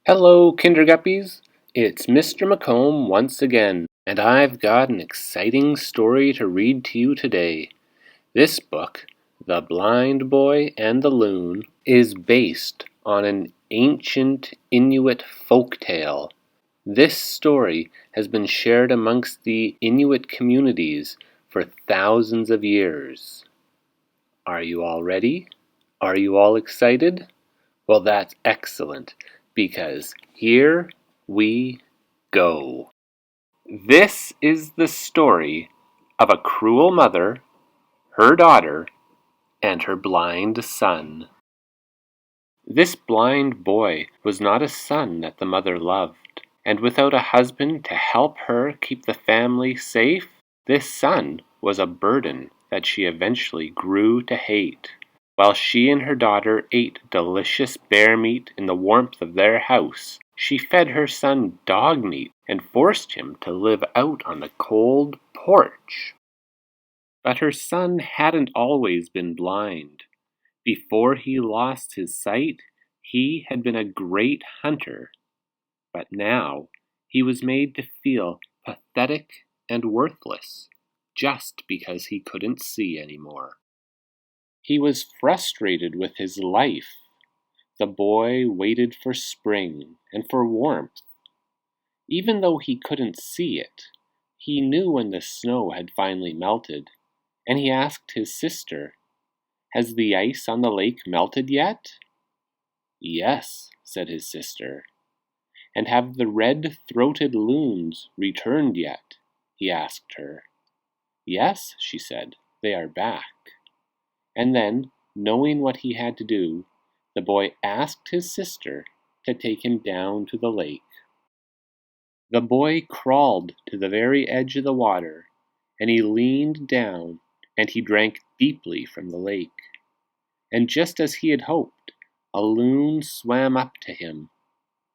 Hello, Kinderguppies. It's Mr. McComb once again, and I've got an exciting story to read to you today. This book, The Blind Boy and the Loon, is based on an ancient Inuit folk tale. This story has been shared amongst the Inuit communities for thousands of years. Are you all ready? Are you all excited? Well, that's excellent, because here we go. This is the story of a cruel mother, her daughter, and her blind son. This blind boy was not a son that the mother loved, and without a husband to help her keep the family safe, this son was a burden that she eventually grew to hate. While she and her daughter ate delicious bear meat in the warmth of their house, she fed her son dog meat and forced him to live out on the cold porch. But her son hadn't always been blind. Before he lost his sight, he had been a great hunter, but now he was made to feel pathetic and worthless just because he couldn't see anymore. He was frustrated with his life. The boy waited for spring and for warmth. Even though he couldn't see it, he knew when the snow had finally melted, and he asked his sister, "Has the ice on the lake melted yet?" "Yes," said his sister. "And have the red-throated loons returned yet?" he asked her. "Yes," she said, "they are back." And then, knowing what he had to do, the boy asked his sister to take him down to the lake. The boy crawled to the very edge of the water, and he leaned down and he drank deeply from the lake. And just as he had hoped, a loon swam up to him.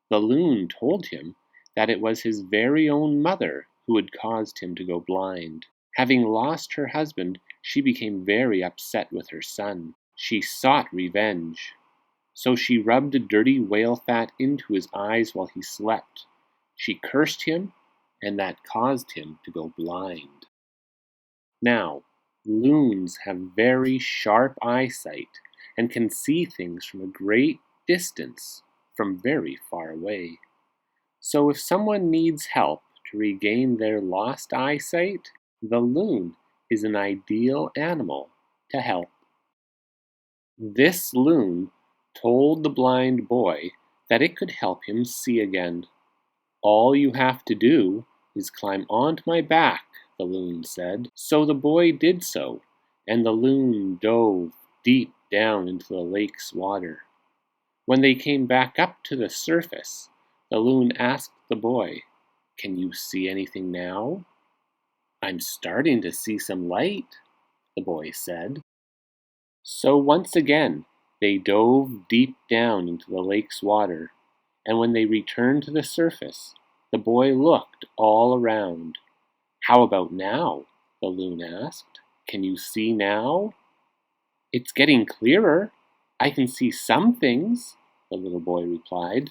The loon told him that it was his very own mother who had caused him to go blind. Having lost her husband, she became very upset with her son. She sought revenge. So she rubbed dirty whale fat into his eyes while he slept. She cursed him, and that caused him to go blind. Now, loons have very sharp eyesight and can see things from a great distance, from very far away. So if someone needs help to regain their lost eyesight, the loon is an ideal animal to help. This loon told the blind boy that it could help him see again. "All you have to do is climb onto my back," the loon said. So the boy did so, and the loon dove deep down into the lake's water. When they came back up to the surface, the loon asked the boy, "Can you see anything now?" "I'm starting to see some light," the boy said. So once again, they dove deep down into the lake's water, and when they returned to the surface, the boy looked all around. "How about now?" the loon asked. "Can you see now?" "It's getting clearer. I can see some things," the little boy replied.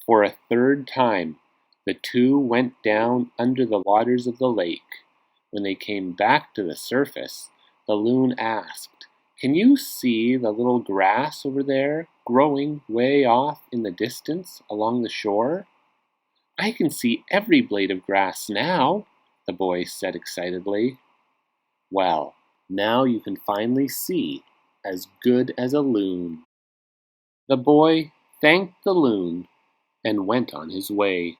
For a third time, the two went down under the waters of the lake. When they came back to the surface, the loon asked, "Can you see the little grass over there, growing way off in the distance along the shore?" "I can see every blade of grass now," the boy said excitedly. "Well, now you can finally see as good as a loon." The boy thanked the loon and went on his way.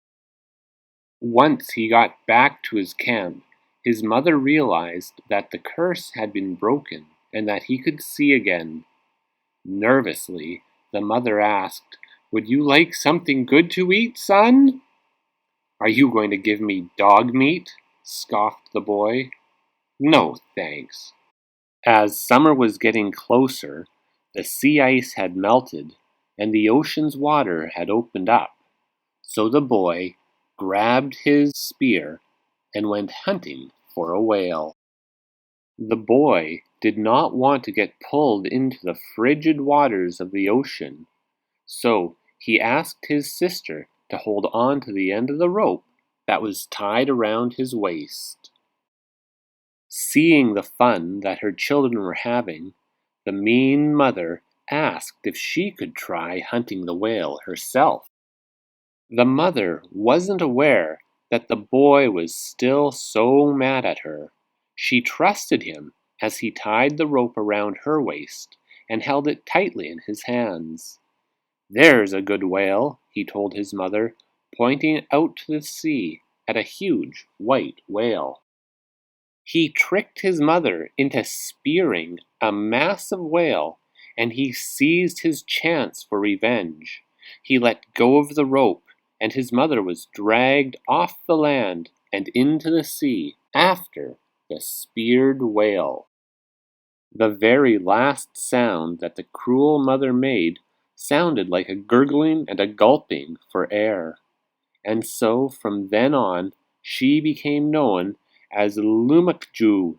Once he got back to his camp, his mother realized that the curse had been broken and that he could see again. Nervously, the mother asked, "Would you like something good to eat, son?" "Are you going to give me dog meat?" scoffed the boy. "No, thanks." As summer was getting closer, the sea ice had melted and the ocean's water had opened up. So the boy grabbed his spear and went hunting for a whale. The boy did not want to get pulled into the frigid waters of the ocean, so he asked his sister to hold on to the end of the rope that was tied around his waist. Seeing the fun that her children were having, the mean mother asked if she could try hunting the whale herself. The mother wasn't aware that the boy was still so mad at her. She trusted him as he tied the rope around her waist and held it tightly in his hands. "There's a good whale," he told his mother, pointing out to the sea at a huge white whale. He tricked his mother into spearing a massive whale, and he seized his chance for revenge. He let go of the rope, and his mother was dragged off the land and into the sea after the speared whale. The very last sound that the cruel mother made sounded like a gurgling and a gulping for air, and so from then on she became known as Lumukju.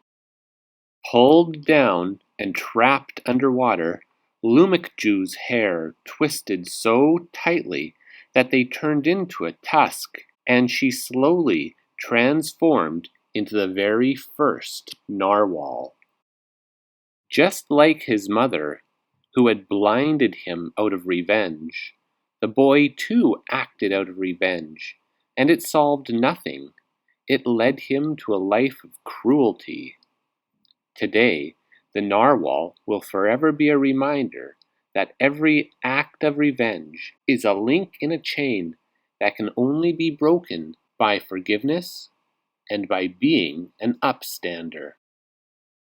Pulled down and trapped underwater, Lumukju's hair twisted so tightly that they turned into a tusk, and she slowly transformed into the very first narwhal. Just like his mother, who had blinded him out of revenge, the boy too acted out of revenge, and it solved nothing. It led him to a life of cruelty. Today, the narwhal will forever be a reminder that every act of revenge is a link in a chain that can only be broken by forgiveness and by being an upstander.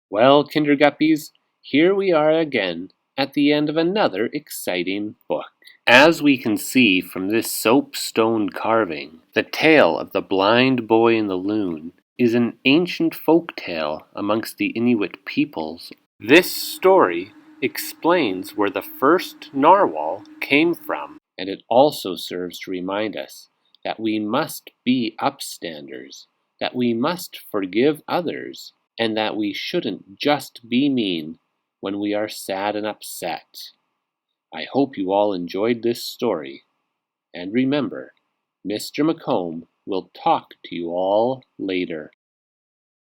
Well, Kinderguppies, here we are again at the end of another exciting book. As we can see from this soapstone carving, the tale of the blind boy and the loon is an ancient folk tale amongst the Inuit peoples. This story explains where the first narwhal came from, and it also serves to remind us that we must be upstanders, that we must forgive others, and that we shouldn't just be mean when we are sad and upset. I hope you all enjoyed this story, and remember, Mr. McComb will talk to you all later.